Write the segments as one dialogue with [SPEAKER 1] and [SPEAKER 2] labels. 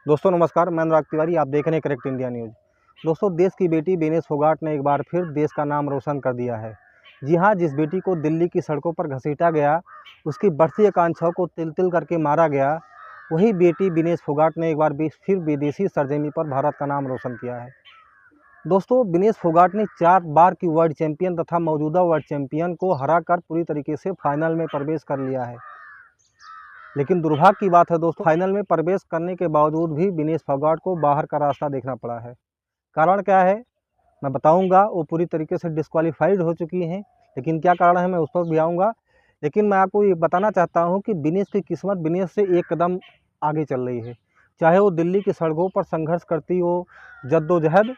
[SPEAKER 1] दोस्तों नमस्कार, मैं अनुराग तिवारी। आप देख रहे हैं करेक्ट इंडिया न्यूज़। दोस्तों, देश की बेटी विनेश फोगाट ने एक बार फिर देश का नाम रोशन कर दिया है। जी हाँ, जिस बेटी को दिल्ली की सड़कों पर घसीटा गया, उसकी बढ़ती आकांक्षाओं को तिल तिल करके मारा गया, वही बेटी विनेश फोगाट ने एक बार फिर विदेशी सरजमी पर भारत का नाम रोशन किया है। दोस्तों, विनेश फोगाट ने 4 बार की वर्ल्ड चैंपियन तथा मौजूदा वर्ल्ड चैंपियन को हराकर पूरी तरीके से फाइनल में प्रवेश कर लिया है। लेकिन दुर्भाग्य की बात है दोस्तों, फाइनल में प्रवेश करने के बावजूद भी विनेश फोगाट को बाहर का रास्ता देखना पड़ा है। कारण क्या है मैं बताऊंगा। वो पूरी तरीके से डिस्क्वालीफाइड हो चुकी हैं, लेकिन क्या कारण है मैं उस पर भी आऊँगा। लेकिन मैं आपको ये बताना चाहता हूँ कि विनेश की किस्मत विनेश से एक कदम आगे चल रही है। चाहे वो दिल्ली की सड़कों पर संघर्ष करती हो जद्दोजहद,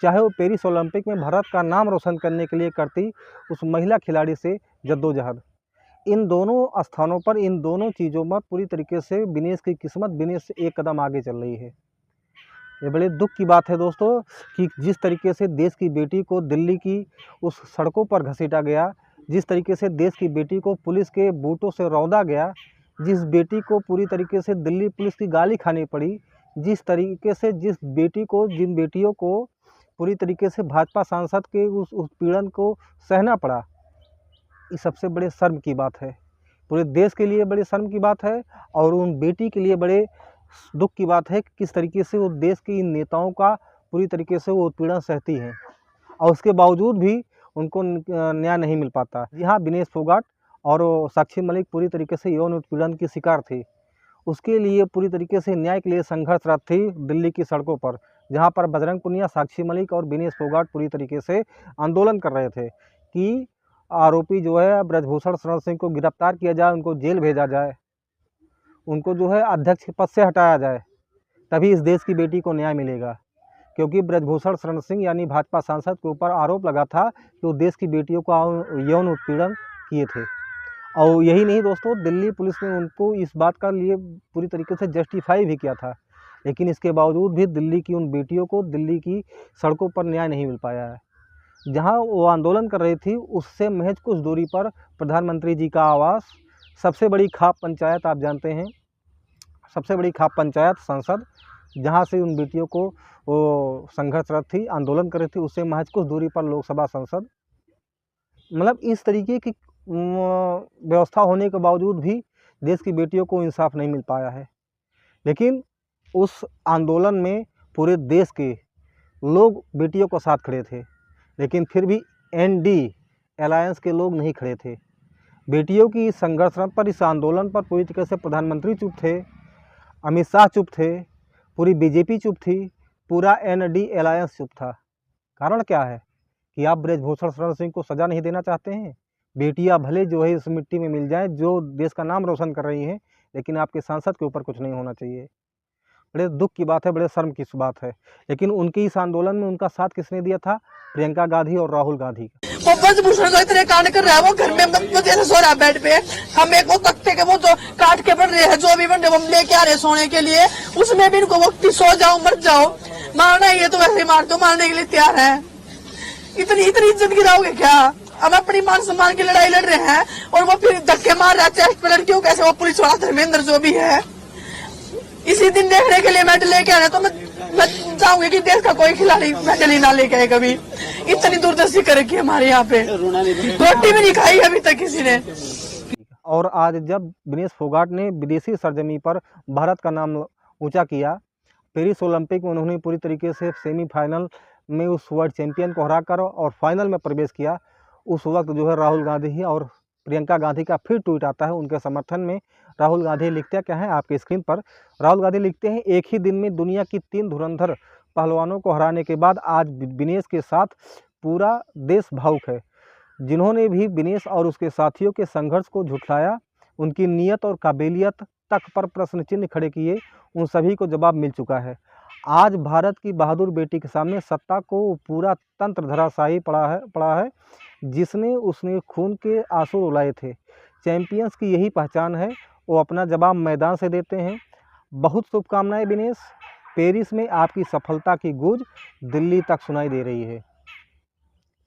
[SPEAKER 1] चाहे वो पेरिस ओलंपिक में भारत का नाम रोशन करने के लिए करती उस महिला खिलाड़ी से जद्दोजहद। इन दोनों स्थानों पर, इन दोनों चीज़ों पर पूरी तरीके से विनेश की किस्मत विनेश से एक कदम आगे चल रही है। ये बड़े दुख की बात है दोस्तों कि जिस तरीके से देश की बेटी को दिल्ली की उस सड़कों पर घसीटा गया, जिस तरीके से देश की बेटी को पुलिस के बूटों से रौंदा गया, जिस बेटी को पूरी तरीके से दिल्ली पुलिस की गाली खानी पड़ी, जिस तरीके से जिन बेटियों को पूरी तरीके से भाजपा सांसद के उस उत्पीड़न को सहना पड़ा, ये सबसे बड़े शर्म की बात है। पूरे देश के लिए बड़ी शर्म की बात है और उन बेटी के लिए बड़े दुख की बात है कि किस तरीके से वो देश के इन नेताओं का पूरी तरीके से वो उत्पीड़न सहती हैं और उसके बावजूद भी उनको न्याय नहीं मिल पाता। जी हाँ, विनेश फोगाट और साक्षी मलिक पूरी तरीके से यौन उत्पीड़न की शिकार थी। उसके लिए पूरी तरीके से न्याय के लिए संघर्षरत थी दिल्ली की सड़कों पर, जहाँ पर बजरंग पुनिया, साक्षी मलिक और विनेश फोगाट पूरी तरीके से आंदोलन कर रहे थे कि आरोपी जो है ब्रजभूषण शरण सिंह को गिरफ्तार किया जाए, उनको जेल भेजा जाए, उनको जो है अध्यक्ष के पद से हटाया जाए, तभी इस देश की बेटी को न्याय मिलेगा। क्योंकि ब्रजभूषण शरण सिंह यानी भाजपा सांसद के ऊपर आरोप लगा था कि वो देश की बेटियों को यौन उत्पीड़न किए थे। और यही नहीं दोस्तों, दिल्ली पुलिस ने उनको इस बात का लिए पूरी तरीके से जस्टिफाई भी किया था, लेकिन इसके बावजूद भी दिल्ली की उन बेटियों को दिल्ली की सड़कों पर न्याय नहीं मिल पाया है। जहां वो आंदोलन कर रही थी, उससे महज कुछ दूरी पर प्रधानमंत्री जी का आवास, सबसे बड़ी खाप पंचायत आप जानते हैं, सबसे बड़ी खाप पंचायत संसद, जहां से उन बेटियों को वो संघर्षरत थी, आंदोलन कर रही थी, उससे महज कुछ दूरी पर लोकसभा संसद। मतलब इस तरीके की व्यवस्था होने के बावजूद भी देश की बेटियों को इंसाफ नहीं मिल पाया है। लेकिन उस आंदोलन में पूरे देश के लोग बेटियों को साथ खड़े थे, लेकिन फिर भी एनडी अलायंस के लोग नहीं खड़े थे। बेटियों की इस संघर्ष पर, इस आंदोलन पर पूरी तरीके से प्रधानमंत्री चुप थे, अमित शाह चुप थे, पूरी बीजेपी चुप थी, पूरा एनडी अलायंस चुप था। कारण क्या है कि आप ब्रजभूषण शरण सिंह को सज़ा नहीं देना चाहते हैं। बेटियां भले जो है इस मिट्टी में मिल जाएं, जो देश का नाम रोशन कर रही हैं, लेकिन आपके सांसद के ऊपर कुछ नहीं होना चाहिए। बड़े दुख की बात है, बड़े शर्म की बात है। लेकिन उनके इस आंदोलन में उनका साथ किसने दिया था? प्रियंका गांधी और राहुल गांधी।
[SPEAKER 2] वो ब्रजभूषण को इतने कांड कर रहा है, वो घर में जैसे सो रहा है बेड पे, हमें वो तख्ते के वो जो काट के बन रहे हैं, जो भी बन रहे हम लेके आ रहे सोने के लिए, उसमें भी इनको वक्त सो जाओ मर जाओ, मारना है ये तो वैसे मार दो, मारने के लिए तैयार है। इतनी इतनी इज्जत गिराओगे क्या? हम अपनी मान सम्मान की लड़ाई लड़ रहे हैं और वो फिर धक्के मार रहा है चेस्ट पे लड़कियों। कैसे वो पुलिस वाला धर्मेंद्र जो भी है, इसी दिन देखने के लिए मेडल लेके आ रहे, तो मैं चाहूंगी कि देश का कोई खिलाड़ी मेडल ही ना लेके आए कभी। इतनी दूरदर्शी कर रखी है हमारे यहाँ पे, रोटी भी नहीं खाई अभी तक किसी ने।
[SPEAKER 1] और आज जब विनेश फोगाट ने विदेशी सरजमी पर भारत का नाम ऊंचा किया, पेरिस ओलंपिक में उन्होंने पूरी तरीके से सेमीफाइनल में उस वर्ल्ड चैंपियन को हराकर और फाइनल में प्रवेश किया, उस वक्त जो है राहुल गांधी और प्रियंका गांधी का फिर ट्वीट आता है उनके समर्थन में। राहुल गांधी लिखते क्या हैं आपके स्क्रीन पर? राहुल गांधी लिखते हैं, एक ही दिन में दुनिया की 3 धुरंधर पहलवानों को हराने के बाद आज विनेश के साथ पूरा देश भावुक है। जिन्होंने भी विनेश और उसके साथियों के संघर्ष को झुठलाया, उनकी नीयत और काबिलियत तक पर प्रश्न चिन्ह खड़े किए, उन सभी को जवाब मिल चुका है। आज भारत की बहादुर बेटी के सामने सत्ता को पूरा तंत्र धराशायी पड़ा है जिसने उसने खून के आंसू रुलाए थे। चैंपियंस की यही पहचान है, वो अपना जवाब मैदान से देते हैं। बहुत शुभकामनाएं विनेश, पेरिस में आपकी सफलता की गूंज दिल्ली तक सुनाई दे रही है।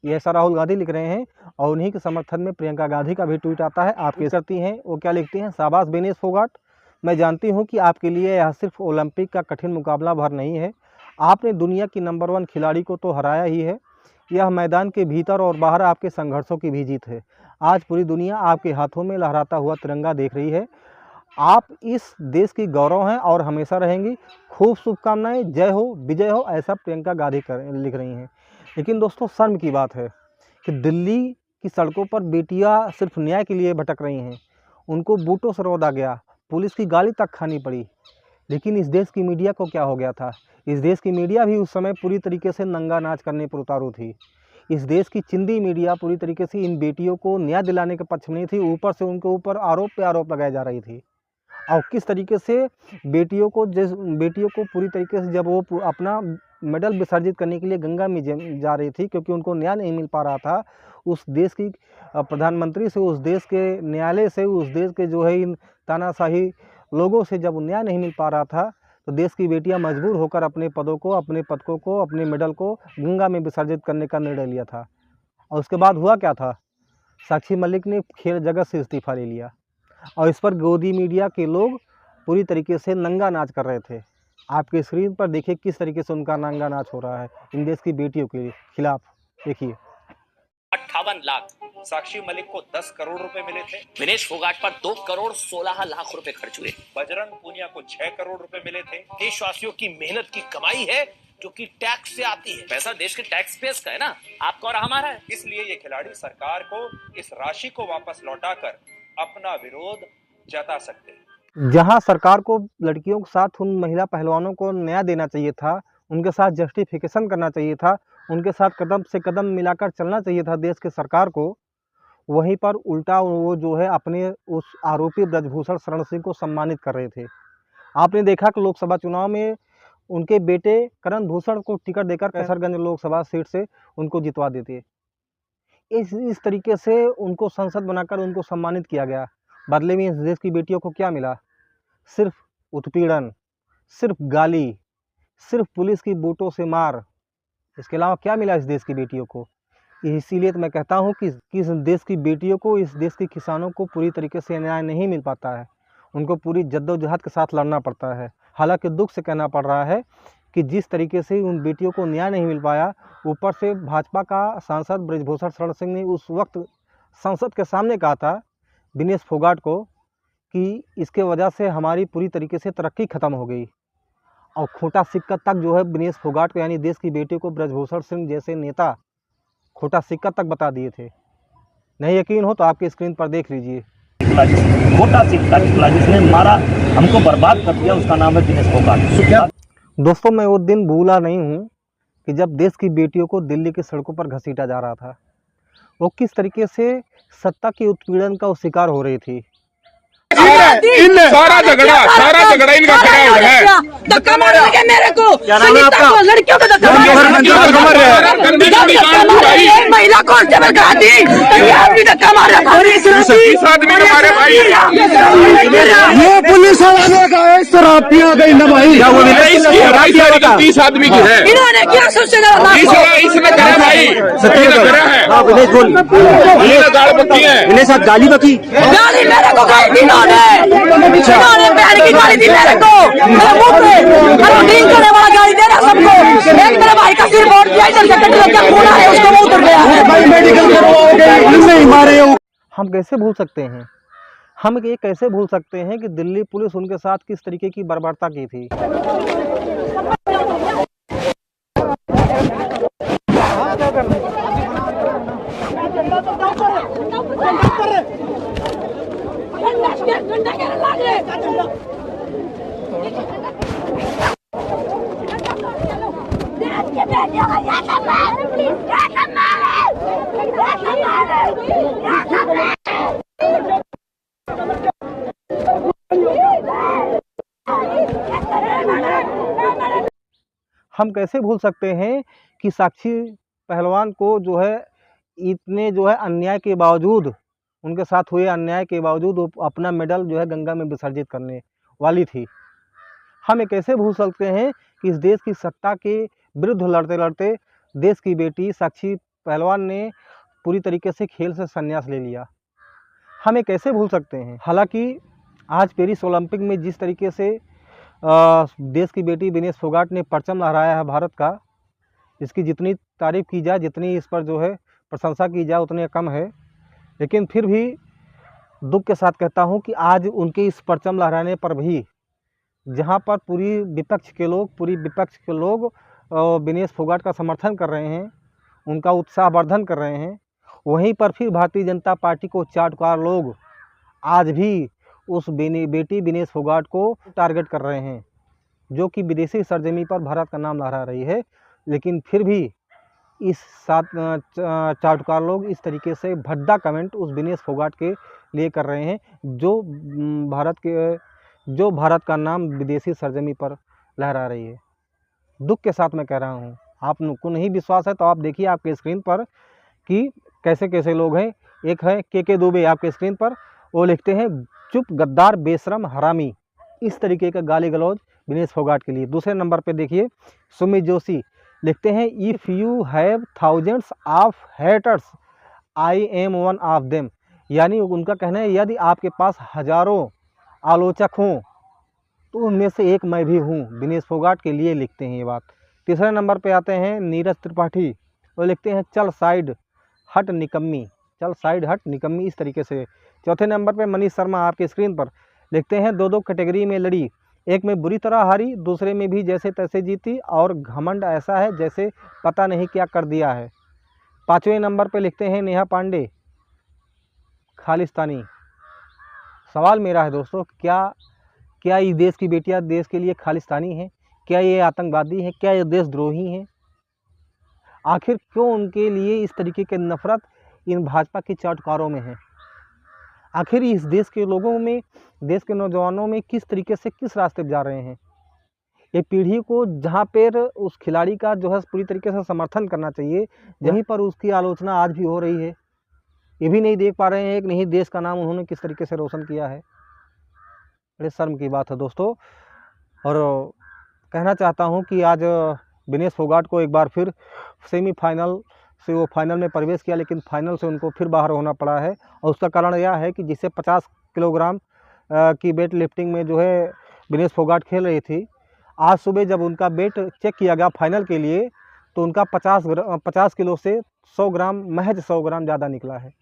[SPEAKER 1] ये ऐसा राहुल गांधी लिख रहे हैं और उन्हीं के समर्थन में प्रियंका गांधी का भी ट्वीट आता है। आप कैसे करती हैं, वो क्या लिखती हैं? शाबाश विनेश फोगाट, मैं जानती हूं कि आपके लिए यह सिर्फ ओलंपिक का कठिन मुकाबला भर नहीं है, आपने दुनिया की नंबर 1 खिलाड़ी को तो हराया ही है, यह मैदान के भीतर और बाहर आपके संघर्षों की भी जीत है। आज पूरी दुनिया आपके हाथों में लहराता हुआ तिरंगा देख रही है। आप इस देश की गौरव हैं और हमेशा रहेंगी। खूब शुभकामनाएं, जय हो, विजय हो, ऐसा प्रियंका गांधी लिख रही हैं। लेकिन दोस्तों, शर्म की बात है कि दिल्ली की सड़कों पर बेटियां सिर्फ न्याय के लिए भटक रही हैं। उनको बूटों से रौंदा गया, पुलिस की गाली तक खानी पड़ी। लेकिन इस देश की मीडिया को क्या हो गया था? इस देश की मीडिया भी उस समय पूरी तरीके से नंगा नाच करने पर उतारू थी। इस देश की चिंदी मीडिया पूरी तरीके से इन बेटियों को न्याय दिलाने के पक्ष में नहीं थी, ऊपर से उनके ऊपर आरोप पे आरोप लगाए जा रही थी। और किस तरीके से बेटियों को पूरी तरीके से जब वो अपना मेडल विसर्जित करने के लिए गंगा में जा रही थी, क्योंकि उनको न्याय नहीं मिल पा रहा था, उस देश की प्रधानमंत्री से, उस देश के न्यायालय से, उस देश के जो है इन तानाशाही लोगों से जब न्याय नहीं मिल पा रहा था, तो देश की बेटियां मजबूर होकर अपने पदों को, अपने पदकों को, अपने मेडल को गंगा में विसर्जित करने का निर्णय लिया था। और उसके बाद हुआ क्या था? साक्षी मलिक ने खेल जगत से इस्तीफा ले लिया और इस पर गोदी मीडिया के लोग पूरी तरीके से नंगा नाच कर रहे थे। आपके स्क्रीन पर देखिए किस तरीके से उनका नंगा नाच हो रहा है इन देश की बेटियों के खिलाफ। देखिए,
[SPEAKER 3] 58 लाख। साक्षी मलिक को 10 करोड़ रुपए मिले थे। विनेश फोगाट पर 2 करोड़ 16 लाख रुपए खर्च हुए। बजरंग पूनिया को 6 करोड़ रुपए मिले थे। देशवासियों की मेहनत की कमाई है जो कि टैक्स से आती है। पैसा देश के टैक्स पेयर्स का है ना, आपका और हमारा है। इसलिए ये खिलाड़ी सरकार को इस राशि को वापस लौटाकर अपना विरोध जता सकते हैं।
[SPEAKER 1] जहां सरकार को लड़कियों के साथ उन महिला पहलवानों को न्याय देना चाहिए था, उनके साथ जस्टिफिकेशन करना चाहिए था, उनके साथ कदम से कदम मिलाकर चलना चाहिए था देश के सरकार को, वहीं पर उल्टा वो जो है अपने उस आरोपी ब्रजभूषण शरण सिंह को सम्मानित कर रहे थे। आपने देखा कि लोकसभा चुनाव में उनके बेटे करण भूषण को टिकट देकर कैसरगंज लोकसभा सीट से उनको जितवा देते। इस तरीके से उनको संसद बनाकर उनको सम्मानित किया गया। बदले में इस देश की बेटियों को क्या मिला? सिर्फ उत्पीड़न, सिर्फ गाली, सिर्फ पुलिस की बूटों से मार। इसके अलावा क्या मिला इस देश की बेटियों को? इसीलिए तो मैं कहता हूँ कि इस देश की बेटियों को, इस देश के किसानों को पूरी तरीके से न्याय नहीं मिल पाता है। उनको पूरी जद्दोजहद के साथ लड़ना पड़ता है। हालांकि दुख से कहना पड़ रहा है कि जिस तरीके से उन बेटियों को न्याय नहीं मिल पाया, ऊपर से भाजपा का सांसद ब्रजभूषण शरण सिंह ने उस वक्त संसद के सामने कहा था विनेश फोगाट को कि इसके वजह से हमारी पूरी तरीके से तरक्की ख़त्म हो गई। और खोटा सिक्का तक जो है विनेश फोगाट को, यानी देश की बेटी को ब्रजभूषण सिंह जैसे नेता खोटा सिक्का तक बता दिए थे। नहीं यकीन हो तो आपकी स्क्रीन पर देख लीजिए।
[SPEAKER 4] खोटा सिक्का जिसने मारा, हमको बर्बाद कर दिया, उसका नाम है विनेश फोगाट।
[SPEAKER 1] दोस्तों, मैं वो दिन भूला नहीं हूँ कि जब देश की बेटियों को दिल्ली की सड़कों पर घसीटा जा रहा था। वो किस तरीके से सत्ता के उत्पीड़न का शिकार हो रही थी।
[SPEAKER 5] सारा झगड़ा इनका खड़ा हो रहा है।
[SPEAKER 2] धक्का मार लगे मेरे को, लड़कियों को धक्का महिला कांस्टेबल कहा थी, भी धक्का मार रहा था।
[SPEAKER 5] 30 आदमी ने मारे भाई।
[SPEAKER 6] ये पुलिस वाले का है, शराब पिया गई ना भाई।
[SPEAKER 5] 30 आदमी की है।
[SPEAKER 2] इन्होंने क्या सोचा?
[SPEAKER 5] इसने करा भाई, करा है।
[SPEAKER 6] इन्हें साथ गाली बकी,
[SPEAKER 2] गाली मेरे को गई थी इन्होंने बहन की गाली दी मेरे को, मेरे मुंह पे डील करने वाला गाली दे रहा सबको। एक मेरे भाई का सिर फोड़ दिया, इधर से कट लग खून है, उसको मुंह उतर गया है।
[SPEAKER 1] हम कैसे भूल सकते हैं? हम ये कैसे भूल सकते हैं कि दिल्ली पुलिस उनके साथ किस तरीके की बर्बरता की थी। हम कैसे भूल सकते हैं कि साक्षी पहलवान को जो है इतने जो है अन्याय के बावजूद, उनके साथ हुए अन्याय के बावजूद वो अपना मेडल जो है गंगा में विसर्जित करने वाली थी। हम ये कैसे भूल सकते हैं कि इस देश की सत्ता के विरुद्ध लड़ते लड़ते देश की बेटी साक्षी पहलवान ने पूरी तरीके से खेल से संन्यास ले लिया। हम ये कैसे भूल सकते हैं? हालांकि आज पेरिस ओलंपिक में जिस तरीके से देश की बेटी विनेश फोगाट ने परचम लहराया है भारत का, इसकी जितनी तारीफ़ की जाए, जितनी इस पर जो है प्रशंसा की जाए उतनी कम है। लेकिन फिर भी दुख के साथ कहता हूं कि आज उनके इस परचम लहराने पर भी जहां पर पूरी विपक्ष के लोग विनेश फोगाट का समर्थन कर रहे हैं, उनका उत्साहवर्धन कर रहे हैं, वहीं पर फिर भारतीय जनता पार्टी को चाटुकार लोग आज भी उस बेटी विनेश फोगाट को टारगेट कर रहे हैं, जो कि विदेशी सरजमी पर भारत का नाम लहरा रही है। लेकिन फिर भी इस चाटुकार लोग इस तरीके से भद्दा कमेंट उस विनेश फोगाट के लिए कर रहे हैं, जो भारत का नाम विदेशी सरजमी पर लहरा रही है। दुख के साथ मैं कह रहा हूँ, आपको नहीं विश्वास है तो आप देखिए आपके स्क्रीन पर कि कैसे कैसे लोग हैं। एक है के दुबे आपके स्क्रीन पर, वो लिखते हैं चुप गद्दार बेशरम हरामी, इस तरीके का गाली गलौज विनेश फोगाट के लिए। दूसरे नंबर पे देखिए सुमित जोशी लिखते हैं if you have thousands of haters I am one of them, यानी उनका कहना है यदि आपके पास हजारों आलोचक हों तो उनमें से एक मैं भी हूँ, विनेश फोगाट के लिए लिखते हैं ये बात। तीसरे नंबर पे आते हैं नीरज त्रिपाठी, वो लिखते हैं चल साइड हट निकम्मी, इस तरीके से। चौथे नंबर पे मनीष शर्मा आपके स्क्रीन पर लिखते हैं दो कैटेगरी में लड़ी, एक में बुरी तरह हारी, दूसरे में भी जैसे तैसे जीती, और घमंड ऐसा है जैसे पता नहीं क्या कर दिया है। पाँचवें नंबर पे लिखते हैं नेहा पांडे खालिस्तानी। सवाल मेरा है दोस्तों, क्या ये देश की बेटियां देश के लिए खालिस्तानी हैं? क्या ये आतंकवादी हैं? क्या ये देशद्रोही हैं? आखिर क्यों उनके लिए इस तरीके की नफरत इन भाजपा के चाटुकारों में है? आखिर इस देश के लोगों में, देश के नौजवानों में किस तरीके से किस रास्ते पर जा रहे हैं? ये पीढ़ी को जहाँ पर उस खिलाड़ी का जो है पूरी तरीके से समर्थन करना चाहिए, यहीं पर उसकी आलोचना आज भी हो रही है। ये भी नहीं देख पा रहे हैं कि नहीं देश का नाम उन्होंने किस तरीके से रोशन किया है। बड़े शर्म की बात है दोस्तों। और कहना चाहता हूं कि आज विनेश फोगाट को एक बार फिर सेमीफाइनल से वो फाइनल में प्रवेश किया, लेकिन फाइनल से उनको फिर बाहर होना पड़ा है। और उसका कारण यह है कि जिससे 50 किलोग्राम की वेट लिफ्टिंग में जो है विनेश फोगाट खेल रही थी, आज सुबह जब उनका वेट चेक किया गया फाइनल के लिए तो उनका 50 किलो से 100 ग्राम, महज 100 ग्राम ज़्यादा निकला है।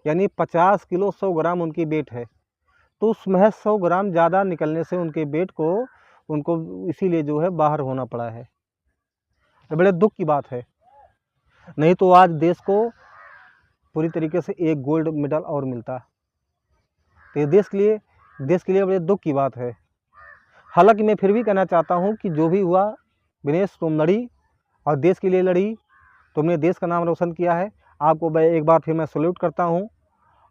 [SPEAKER 1] यानी 50 किलो 100 ग्राम उनकी वेट है। तो उस महज 100 ग्राम ज़्यादा निकलने से उनके वेट को उनको इसीलिए जो है बाहर होना पड़ा है। ये बड़े दुख की बात है, नहीं तो आज देश को पूरी तरीके से एक गोल्ड मेडल और मिलता। तो ये देश के लिए बड़े दुख की बात है। हालांकि मैं फिर भी कहना चाहता हूं कि जो भी हुआ, विनेश तुम लड़ी और देश के लिए लड़ी, तुमने देश का नाम रोशन किया है। आपको मैं एक बार फिर मैं सैल्यूट करता हूं।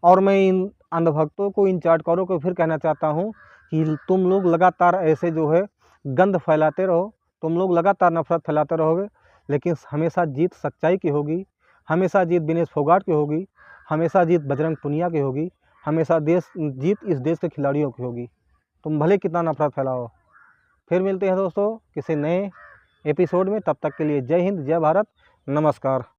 [SPEAKER 1] और मैं इन अंधभक्तों को, इन चाटुकारों को फिर कहना चाहता हूं कि तुम लोग लगातार ऐसे जो है गंद फैलाते रहो, तुम लोग लगातार नफरत फैलाते रहोगे, लेकिन हमेशा जीत सच्चाई की होगी, हमेशा जीत विनेश फोगाट की होगी, हमेशा जीत बजरंग पुनिया की होगी, हमेशा जीत इस देश के खिलाड़ियों की होगी। तुम भले कितना नफरत फैलाओ। फिर मिलते हैं दोस्तों किसी नए एपिसोड में, तब तक के लिए जय हिंद, जय भारत, नमस्कार।